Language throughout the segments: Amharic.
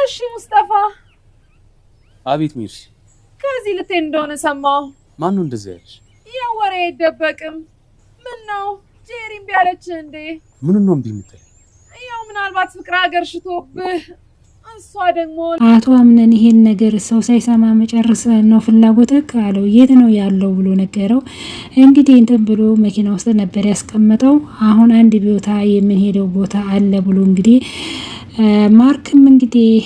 እሺ ሙስጠፋ። አቤት ሚርሲ። ከዚህ ልትሄድ እንደሆነ ሰማሁ። ማን ነው እንደዚህ ያለሽ? ያው ወሬ አይደበቅም። ምን ነው ጄሪም ቢያለች እንዴ? ምን ነው እምቢ የምትል? ያው ምናልባት ፍቅር ሀገር ሽቶብህ እሷ ደግሞ አቶ አምነን ይሄን ነገር ሰው ሳይሰማ መጨረስ ነው ፍላጎትህ አለው። የት ነው ያለው ብሎ ነገረው። እንግዲህ እንትን ብሎ መኪና ውስጥ ነበር ያስቀመጠው። አሁን አንድ ቦታ የምንሄደው ቦታ አለ ብሎ እንግዲህ ማርክም እንግዲህ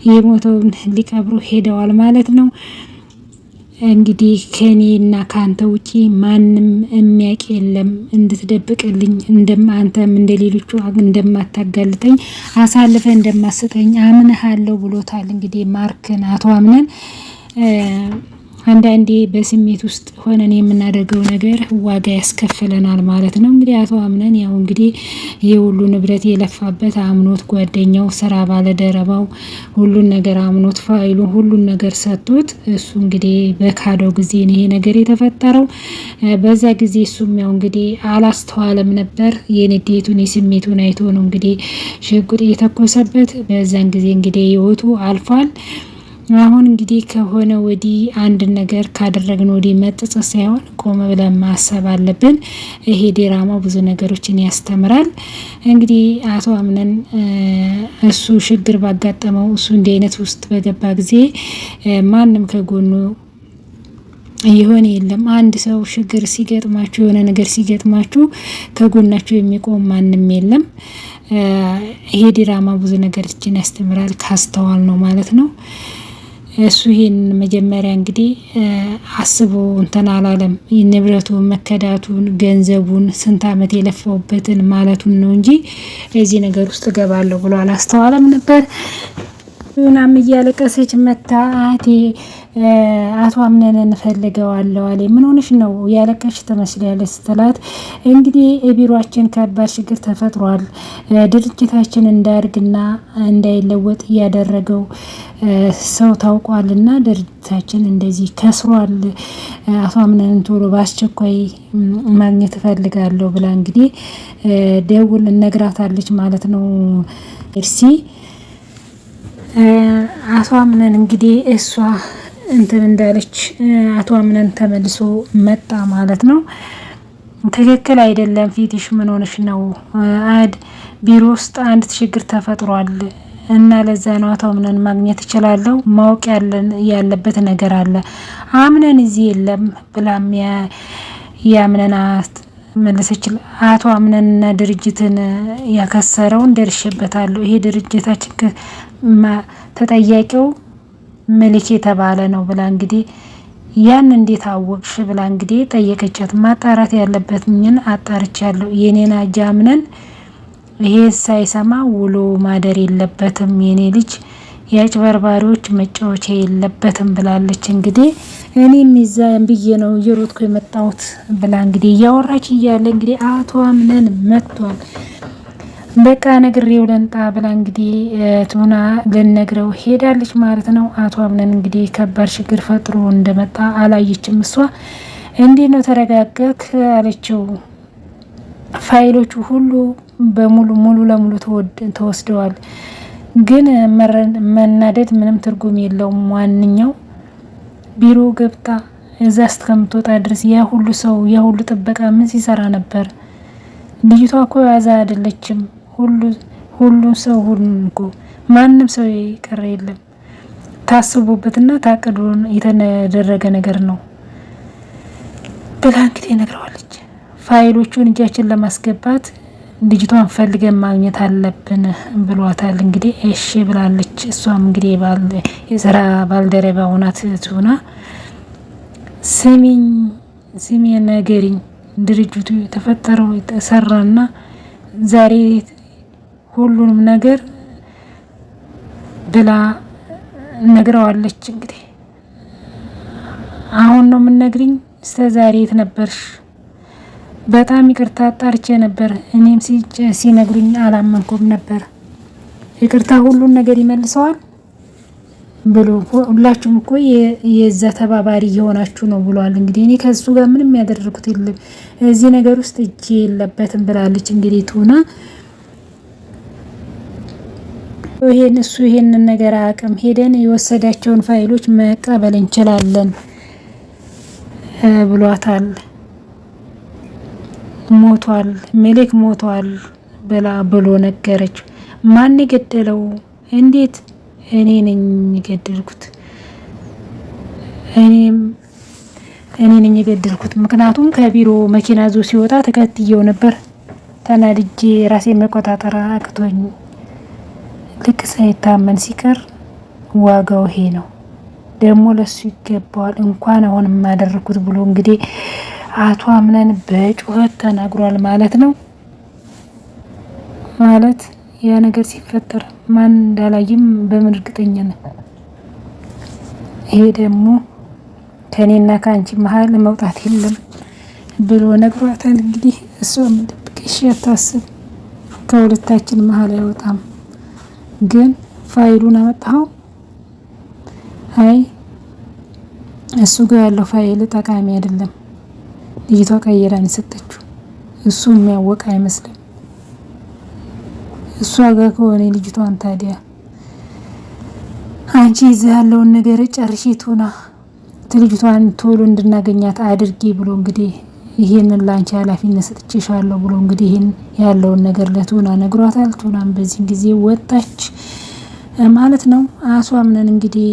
የሞተውን ሊቀብሩ ሄደዋል ማለት ነው። እንግዲህ ከኔና ካንተ ውጪ ማንም የሚያውቅ የለም፣ እንድትደብቅልኝ አንተም እንደሌሎቹ እንደማታጋልጠኝ አሳልፈ እንደማሰጠኝ አምነሃለሁ ብሎታል። እንግዲህ ማርክን አቶ አምነን አንዳንዴ በስሜት ውስጥ ሆነን የምናደርገው ነገር ዋጋ ያስከፍለናል ማለት ነው። እንግዲህ አቶ አምነን ያው እንግዲህ የሁሉ ንብረት የለፋበት አምኖት ጓደኛው ስራ ባለደረባው ሁሉን ነገር አምኖት ፋይሉ ሁሉን ነገር ሰጥቶት እሱ እንግዲህ በካደው ጊዜ ነው ይሄ ነገር የተፈጠረው። በዛ ጊዜ እሱም ያው እንግዲህ አላስተዋለም ነበር። የንዴቱን የስሜቱን አይቶ ነው እንግዲህ ሽጉጥ የተኮሰበት። በዛን ጊዜ እንግዲህ ህይወቱ አልፏል። አሁን እንግዲህ ከሆነ ወዲህ አንድ ነገር ካደረግን ወዲህ መጥጽ ሳይሆን ቆም ብለን ማሰብ አለብን። ይሄ ዲራማው ብዙ ነገሮችን ያስተምራል። እንግዲህ አቶ አምነን እሱ ችግር ባጋጠመው እሱ እንዲህ አይነት ውስጥ በገባ ጊዜ ማንም ከጎኑ የሆነ የለም። አንድ ሰው ችግር ሲገጥማችሁ የሆነ ነገር ሲገጥማችሁ ከጎናችሁ የሚቆም ማንም የለም። ይሄ ዲራማ ብዙ ነገሮችን ያስተምራል ካስተዋል ነው ማለት ነው። እሱ ይሄን መጀመሪያ እንግዲህ አስቦ እንትን አላለም። ንብረቱን መከዳቱን ገንዘቡን ስንት አመት የለፋውበትን ማለቱን ነው እንጂ እዚህ ነገር ውስጥ ገባለሁ ብሎ አላስተዋለም ነበር። ዩናም እያለቀሰች መታ አቴ አቶ አምነን እንፈልገዋለሁ አለ። ምን ሆነሽ ነው ያለቀሽ ትመስላለች ስትላት እንግዲህ ቢሮአችን ከባድ ችግር ተፈጥሯል። ድርጅታችን እንዳያድግና እንዳይለወጥ እያደረገው ሰው ታውቋልና ድርጅታችን እንደዚህ ከስሯል። አቶ አምነን ቶሎ በአስቸኳይ ማግኘት እፈልጋለሁ ብላ እንግዲህ ደውል እነግራታለች ማለት ነው እርሲ አቶ አምነን እንግዲህ እሷ እንትን እንዳለች አቶ አምነን ተመልሶ መጣ ማለት ነው። ትክክል አይደለም ፊትሽ ምን ሆነሽ ነው? ቢሮ ውስጥ አንድ ችግር ተፈጥሯል እና ለዛ ነው አቶ አምነን ማግኘት እችላለሁ። ማወቅ ያለበት ነገር አለ። አምነን እዚህ የለም ብላም ያምነናት መለሰች። አቶ አምነንና ድርጅትን ያከሰረውን ደርሼበታለሁ። ይሄ ድርጅታችን ተጠያቂው መልክ የተባለ ነው ብላ እንግዲህ ያን እንዴት አወቅሽ ብላ እንግዲህ ጠየቀቻት። ማጣራት ያለበትኝን አጣርቻለሁ። የኔና ጃምነን ይሄ ሳይሰማ ውሎ ማደር የለበትም። የኔ ልጅ የአጭበርባሪዎች መጫወቻ የለበትም ብላለች። እንግዲህ እኔም ይዛ ብዬ ነው እየሮጥኩ የመጣሁት ብላ እንግዲህ እያወራች እያለ እንግዲህ አቶ አምነን መጥቷል። በቃ ነግሬው ለንጣ ብላ እንግዲህ ቱና ልነግረው ሄዳለች ማለት ነው። አቶ አምነን እንግዲህ ከባድ ችግር ፈጥሮ እንደመጣ አላየችም። እሷ እንዴት ነው ተረጋጋክ አለችው። ፋይሎቹ ሁሉ ሙሉ ለሙሉ ተወስደዋል። ግን መናደድ ምንም ትርጉም የለውም። ዋንኛው ቢሮ ገብታ እዛ እስከምትወጣ ድረስ ያ ሁሉ ሰው ያ ሁሉ ጥበቃ ምን ሲሰራ ነበር? ልጅቷ እኮ ያዛ አይደለችም። ሁሉ ሰው እኮ ማንም ሰው የቀረ የለም። ታስቦበትና ታቅዶ የተደረገ ነገር ነው ብላ እንግዲህ ነግረዋለች። ፋይሎቹን እጃችን ለማስገባት ልጅቷን ፈልገን ማግኘት አለብን ብሏታል። እንግዲህ እሺ ብላለች። እሷም እንግዲህ የስራ ባልደረባ ሆናት ሆና ስሚ ነገሪኝ ድርጅቱ የተፈጠረው የተሰራና ዛሬ ሁሉንም ነገር ብላ ነግረዋለች። እንግዲህ አሁን ነው የምነግሪኝ? እስከዛሬ የት ነበርሽ? በጣም ይቅርታ አጣርቼ ነበር። እኔም ሲነግሩኝ አላመንኩም ነበር። ይቅርታ ሁሉን ነገር ይመልሰዋል ብሎ ሁላችሁም እኮ የዛ ተባባሪ እየሆናችሁ ነው ብሏል። እንግዲህ እኔ ከሱ ጋር ምንም ያደረኩት የለም እዚህ ነገር ውስጥ እጄ የለበትም ብላለች። እንግዲህ ቱና ይሄንን ነገር አቅም ሄደን የወሰዳቸውን ፋይሎች መቀበል እንችላለን ብሏታል። ሞቷል፣ ሜሌክ ሞቷል ብሎ ነገረች። ማን የገደለው? እንዴት? እኔ ነኝ የገደልኩት። እኔ ነኝ የገደልኩት። ምክንያቱም ከቢሮ መኪና ዞ ሲወጣ ተከትየው ነበር። ተናድጄ ራሴን መቆጣጠር አቅቶኝ። ልክ ሳይታመን ሲቀር ዋጋው ይሄ ነው። ደግሞ ለሱ ይገባዋል። እንኳን አሁን የማደረኩት ብሎ እንግዲህ አቶ አምነን በጩኸት ተናግሯል ማለት ነው። ማለት ያ ነገር ሲፈጠር ማን እንዳላየም በምን እርግጠኛ ነኝ። ይሄ ደግሞ ከኔና ከአንቺ መሀል መውጣት የለም ብሎ ነግሯታል። እንግዲህ እሷ ምንድብቅሽ ያታስብ ከሁለታችን መሀል አይወጣም። ግን ፋይሉን አመጣው? አይ እሱ ጋር ያለው ፋይል ጠቃሚ አይደለም። ልጅቷ ቀይራን የሰጠችው እሱ የሚያወቅ አይመስልም። እሷ ጋር ከሆነ ልጅቷን ታዲያ አንቺ ይዘህ ያለውን ነገር ጨርሺ ቱና ልጅቷን ቶሎ እንድናገኛት አድርጊ ብሎ እንግዲህ ይሄንን ላንቺ ኃላፊነት ሰጥቼሻለሁ ብሎ እንግዲህ ይሄን ያለውን ነገር ለቱና ነግሯታል። ቱናም በዚህ ጊዜ ወጣች ማለት ነው። አሷምነን እንግዲህ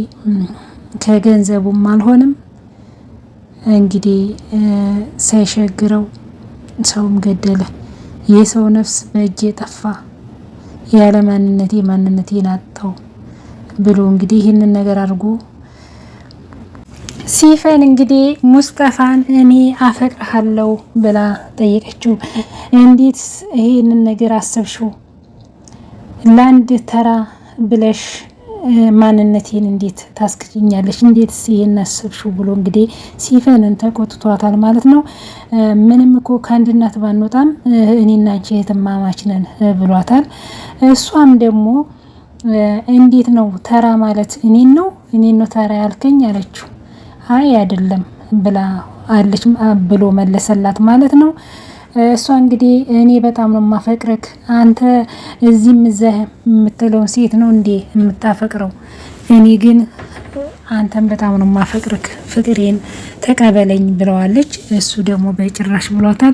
ከገንዘቡም አልሆነም እንግዲህ ሳይሸግረው ሰውም ገደለ። የሰው ነፍስ በእጄ ጠፋ፣ ያለ ማንነቴን አጣው ብሎ እንግዲህ ይህንን ነገር አድርጎ ሲፈን እንግዲህ ሙስጠፋን እኔ አፈቅርሃለሁ ብላ ጠየቀችው። እንዴት ይህንን ነገር አሰብሽው? ለአንድ ተራ ብለሽ ማንነቴን እንዴት ታስክኛለሽ? እንዴት ይሄን አሰብሽው ብሎ እንግዲህ ሲፈንን ተቆጥቷታል ማለት ነው። ምንም እኮ ከአንድ እናት ባንወጣም እኔና አንቺ እህትማማች ነን ብሏታል። እሷም ደግሞ እንዴት ነው ተራ ማለት እኔን ነው ተራ ያልከኝ አለችው። አይ አይደለም ብላ አለች ብሎ መለሰላት ማለት ነው። እሷ እንግዲህ እኔ በጣም ነው የማፈቅርክ፣ አንተ እዚህም እዛ የምትለውን ሴት ነው እንዴ የምታፈቅረው? እኔ ግን አንተን በጣም ነው የማፈቅርክ፣ ፍቅሬን ተቀበለኝ ብለዋለች። እሱ ደግሞ በጭራሽ ብሏታል።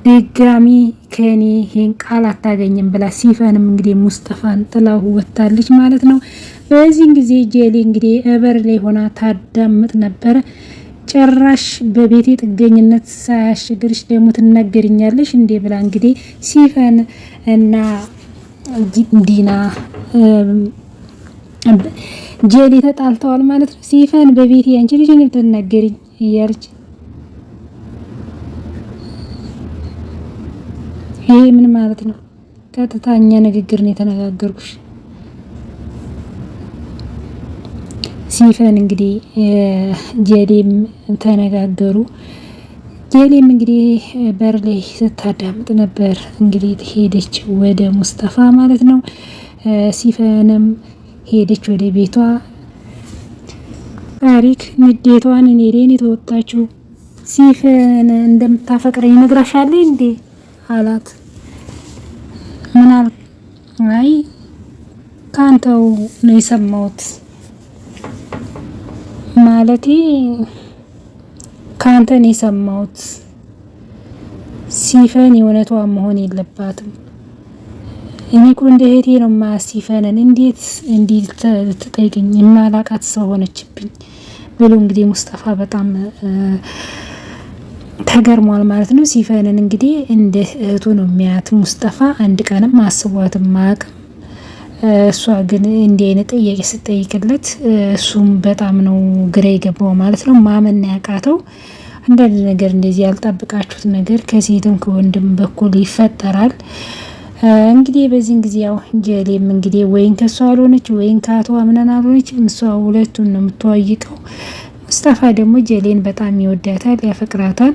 ድጋሚ ከኔ ይሄን ቃል አታገኝም ብላ ሲፈንም እንግዲህ ሙስጠፋን ጥላው ወጣለች ማለት ነው። በዚህ ጊዜ ጄሊ እንግዲህ እበር ላይ ሆና ታዳምጥ ነበረ። ጭራሽ በቤቴ ጥገኝነት ሳያስቸግርሽ ደግሞ ትናገርኛለሽ እንዴ ብላ እንግዲህ ሲፈን እና ዲና ጄሊ ተጣልተዋል ማለት ነው። ሲፈን በቤቴ አንቺ ልጅ ነው ትናገሪኝ እያለች ይሄ ምን ማለት ነው? ቀጥታኛ ንግግር ነው የተነጋገርኩሽ። ሲፈን እንግዲህ ጄሊም ተነጋገሩ። ጄሊም እንግዲህ በር ላይ ስታዳምጥ ነበር። እንግዲህ ሄደች ወደ ሙስጠፋ ማለት ነው። ሲፈንም ሄደች ወደ ቤቷ። ታሪክ ንዴቷን እኔ ላይ የተወጣችው ሲፈን እንደምታፈቅረኝ ነግራሻለ እንዴ አላት። ምን አል? አይ ካንተው ነው የሰማሁት ማለቴ ካንተን የሰማሁት። ሲፈን የእውነቷ መሆን የለባትም። እኔ እኮ እንደ እህቴ ነው ሲፈንን እንዴት ትጠይቅኝ? የማላቃት ሰው ሆነችብኝ ብሎ እንግዲህ ሙስጠፋ በጣም ተገርሟል ማለት ነው። ሲፈንን እንግዲህ እንደ እህቱ ነው የሚያት ሙስጠፋ። አንድ ቀንም አስቧትም ማቅ። እሷ ግን እንዲህ አይነት ጥያቄ ስጠይቅለት እሱም በጣም ነው ግራ የገባው ማለት ነው። ማመን ያቃተው አንዳንድ ነገር እንደዚህ ያልጠብቃችሁት ነገር ከሴትም ከወንድም በኩል ይፈጠራል። እንግዲህ በዚህን ጊዜ ያው ጄሊም እንግዲህ ወይን ከሷ አልሆነች ወይን ከአቶ አምነን አልሆነች። እሷ ሁለቱን ነው የምትዋይቀው። ሙስጠፋ ደግሞ ጀሌን በጣም ይወዳታል፣ ያፈቅራታል።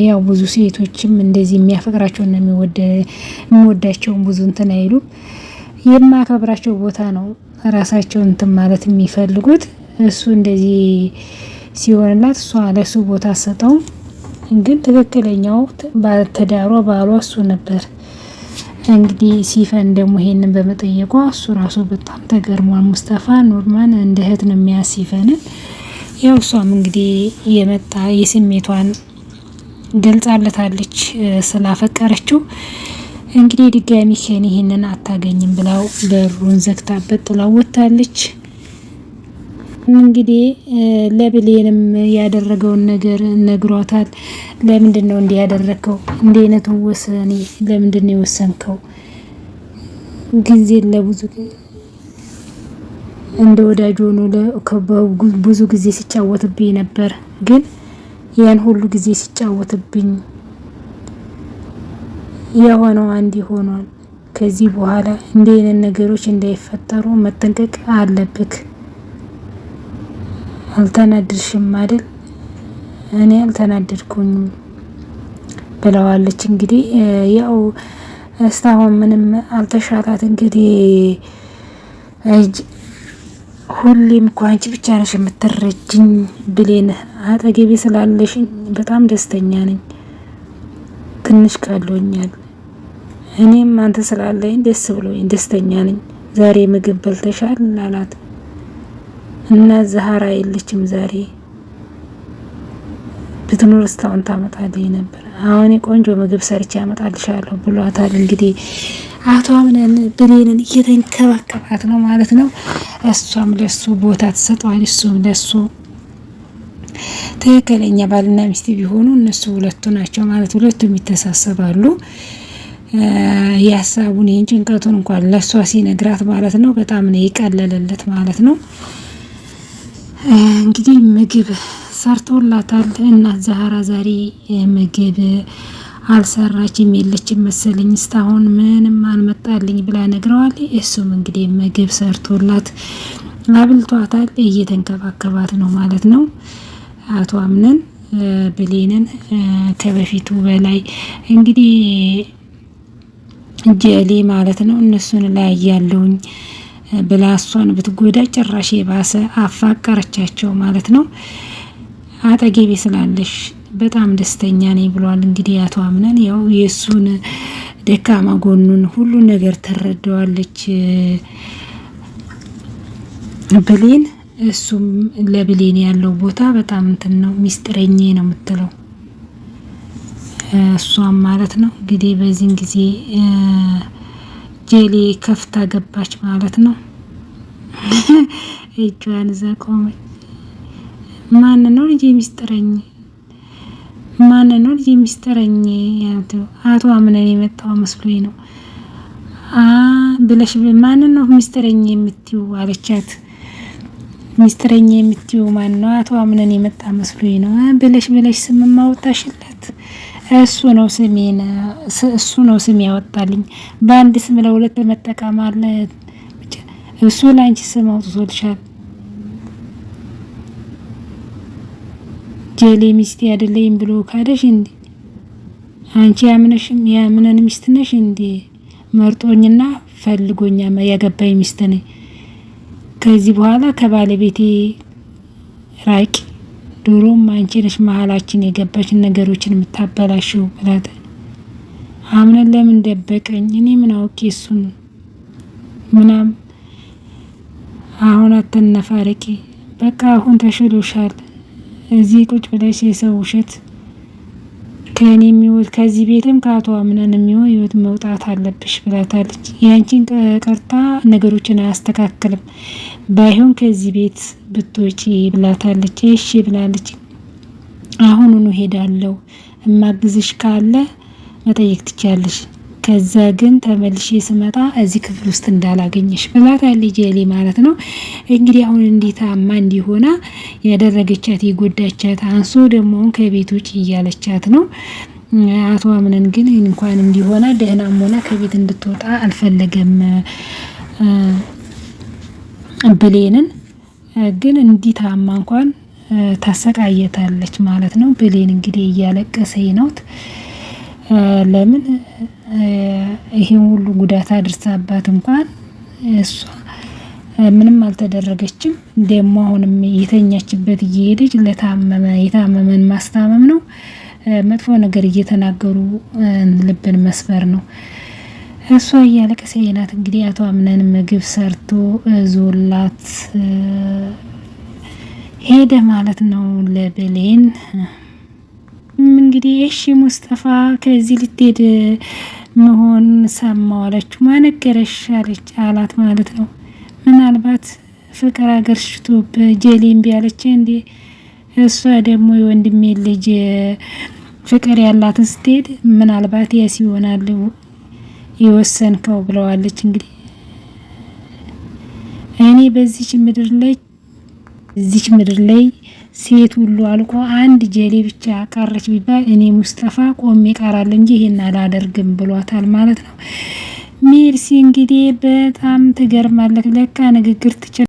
ያው ብዙ ሴቶችም እንደዚህ የሚያፈቅራቸውና የሚወዳቸውን ብዙ እንትን አይሉም። የማከብራቸው ቦታ ነው ራሳቸው እንትን ማለት የሚፈልጉት። እሱ እንደዚህ ሲሆንላት እሷ ለሱ ቦታ ሰጠው። ግን ትክክለኛው ባለትዳሯ ባሏ እሱ ነበር። እንግዲህ ሲፈን ደግሞ ይሄንን በመጠየቋ እሱ ራሱ በጣም ተገርሟል። ሙስጠፋ ኖርማን እንደ እህት ነው የሚያስ ሲፈንን። ያው እሷም እንግዲህ የመጣ የስሜቷን ገልጻለታለች ስላፈቀረችው። እንግዲህ ድጋሚ ከኔ ይሄንን አታገኝም ብላው በሩን ዘግታበት ጥላው ወጣለች። እንግዲህ ለብሌንም ያደረገውን ነገር ነግሯታል። ለምንድን ነው እንዲህ ያደረከው? እንዲህ አይነት ወሰኔ ለምንድን ነው የወሰንከው? ጊዜ ለብዙ እንደ ወዳጅ ሆኖ ብዙ ጊዜ ሲጫወትብኝ ነበር፣ ግን ያን ሁሉ ጊዜ ሲጫወትብኝ የሆነው አንድ ሆኗል። ከዚህ በኋላ እንዲህ አይነት ነገሮች እንዳይፈጠሩ መጠንቀቅ አለብክ። አልተናደድሽም አይደል? እኔ አልተናደድኩኝም ብለዋለች። እንግዲህ ያው እስካሁን ምንም አልተሻላት። እንግዲህ ሁሌም እኮ አንቺ ብቻ ነሽ የምትረጅኝ ብሌን፣ አጠገቤ ስላለሽ በጣም ደስተኛ ነኝ። ትንሽ ቀሎኛል። እኔም አንተ ስላለኝ ደስ ብሎኝ ደስተኛ ነኝ። ዛሬ ምግብ በልተሻል አላት እና ዛህራ የለችም ዛሬ፣ ብትኖር እስካሁን ታመጣልኝ ነበር። አሁን ቆንጆ ምግብ ሰርቼ አመጣልሻለሁ ብሏታል። እንግዲህ አቶ አምነን ብሌንን እየተንከባከባት ነው ማለት ነው። እሷም ለሱ ቦታ ትሰጠዋል፣ እሱም ለሱ። ትክክለኛ ባልና ሚስት ቢሆኑ እነሱ ሁለቱ ናቸው ማለት ሁለቱም ይተሳሰባሉ። ያሳቡን ይህን ጭንቀቱን እንኳን ለሷ ሲነግራት ማለት ነው በጣም ነው የቀለለለት ማለት ነው። እንግዲህ ምግብ ሰርቶላታል እና ዛህራ ዛሬ ምግብ አልሰራችም፣ የለችም መሰለኝ እስካሁን ምንም አልመጣልኝ ብላ ነግረዋል። እሱም እንግዲህ ምግብ ሰርቶላት አብልቷታል፣ እየተንከባከባት ነው ማለት ነው። አቶ አምነን ብሌንን ከበፊቱ በላይ እንግዲህ ጀሌ ማለት ነው እነሱን ላይ ያለውኝ ብላ እሷን ብትጎዳ ጭራሽ የባሰ አፋቀረቻቸው ማለት ነው። አጠገቤ ስላለሽ በጣም ደስተኛ ነኝ ብሏል። እንግዲህ አቶ አምነን ያው የሱን ደካማ ጎኑን ሁሉ ነገር ተረዳዋለች ብሌን። እሱም ለብሌን ያለው ቦታ በጣም እንትን ነው፣ ሚስጥረኛ ነው የምትለው እሷም ማለት ነው። እንግዲህ በዚህን ጊዜ ጀሌ ከፍታ ገባች ማለት ነው። እጇን እዛ ቆመች። ማን ነው ልጅ ሚስጥረኝ? ማን ነው ልጅ ሚስጥረኝ? አቶ አምነን የመጣው መስሎኝ ነው ብለሽ ማን ነው ሚስጥረኝ የምትዩ አለቻት። ሚስጥረኛ የምትዩ ማን ነው? አቶ አምነን የመጣ መስሎኝ ነው ብለሽ ስም ማውጣሽላት። እሱ ነው ስም ያወጣልኝ። በአንድ ስም ለሁለት መጠቀም አለ። እሱ ላንቺ ስም አውጥቶልሻል። ጀሌ ሚስቴ አይደለኝም ብሎ ካደሽ እንዴ? አንቺ ያምነን ሚስት ነሽ እንዴ? መርጦኝና ፈልጎኛ ያገባኝ ሚስት ነኝ። ከዚህ በኋላ ከባለቤቴ ራቂ። ዶሮም አንቺ ነሽ መሀላችን የገባችን ነገሮችን የምታበላሽው ብላት። አምነን ለምን ደበቀኝ? እኔ ምን አውቄ እሱን ምናም። አሁን አትነፋረቂ፣ በቃ አሁን ተሽሎሻል። እዚህ ቁጭ ብለሽ የሰው ውሸት ከኔ የሚወት ከዚህ ቤትም ከአቶ አምነን የሚወት መውጣት አለብሽ ብላታለች። ያንቺን ቀርታ ነገሮችን አያስተካክልም፣ ባይሆን ከዚህ ቤት ብትወጪ ብላታለች። እሺ ብላለች። አሁኑኑ ሄዳለሁ፣ እማግዝሽ ካለ መጠየቅ ትችያለሽ። ከዛ ግን ተመልሼ ስመጣ እዚህ ክፍል ውስጥ እንዳላገኘሽ ብላታለች ጀሌ ማለት ነው። እንግዲህ አሁን እንዲታማ እንዲሆና ያደረገቻት የጎዳቻት አንሶ ደግሞ ከቤት ውጭ እያለቻት ነው። አቶ አምነን ግን እንኳን እንዲሆና ደህናም ሆና ከቤት እንድትወጣ አልፈለገም ብሌንን። ግን እንዲታማ እንኳን ታሰቃየታለች ማለት ነው። ብሌን እንግዲህ እያለቀሰኝ ነው። ለምን ይሄን ሁሉ ጉዳት አድርሳባት እንኳን እሷ ምንም አልተደረገችም። ደግሞ አሁንም የተኛችበት እየሄደች የታመመን ማስታመም ነው። መጥፎ ነገር እየተናገሩ ልብን መስበር ነው። እሷ እያለቀሰች ናት። እንግዲህ አቶ አምነን ምግብ ሰርቶ ዞላት ሄደ ማለት ነው ለብሌን። እንግዲህ እሺ ሙስጠፋ ከዚህ ልትሄድ መሆን ሰማሁ አለችው። ማነገረሽ አላት ማለት ነው። ምናልባት ፍቅር ሀገር ሽቶ በጀሌም ቢያለች እንዴ እሷ ደግሞ የወንድሜ ልጅ ፍቅር ያላትን ስትሄድ ምናልባት ያስ ይሆናል የወሰንከው ብለዋለች። እንግዲህ እኔ በዚች ምድር ላይ ሴት ሁሉ አልቆ አንድ ጀሌ ብቻ ቀረች ቢባል እኔ ሙስጠፋ ቆሜ እቀራለሁ እንጂ ይሄን አላደርግም ብሏታል ማለት ነው። ሜርሲ እንግዲህ በጣም ትገርማለች። ለካ ንግግር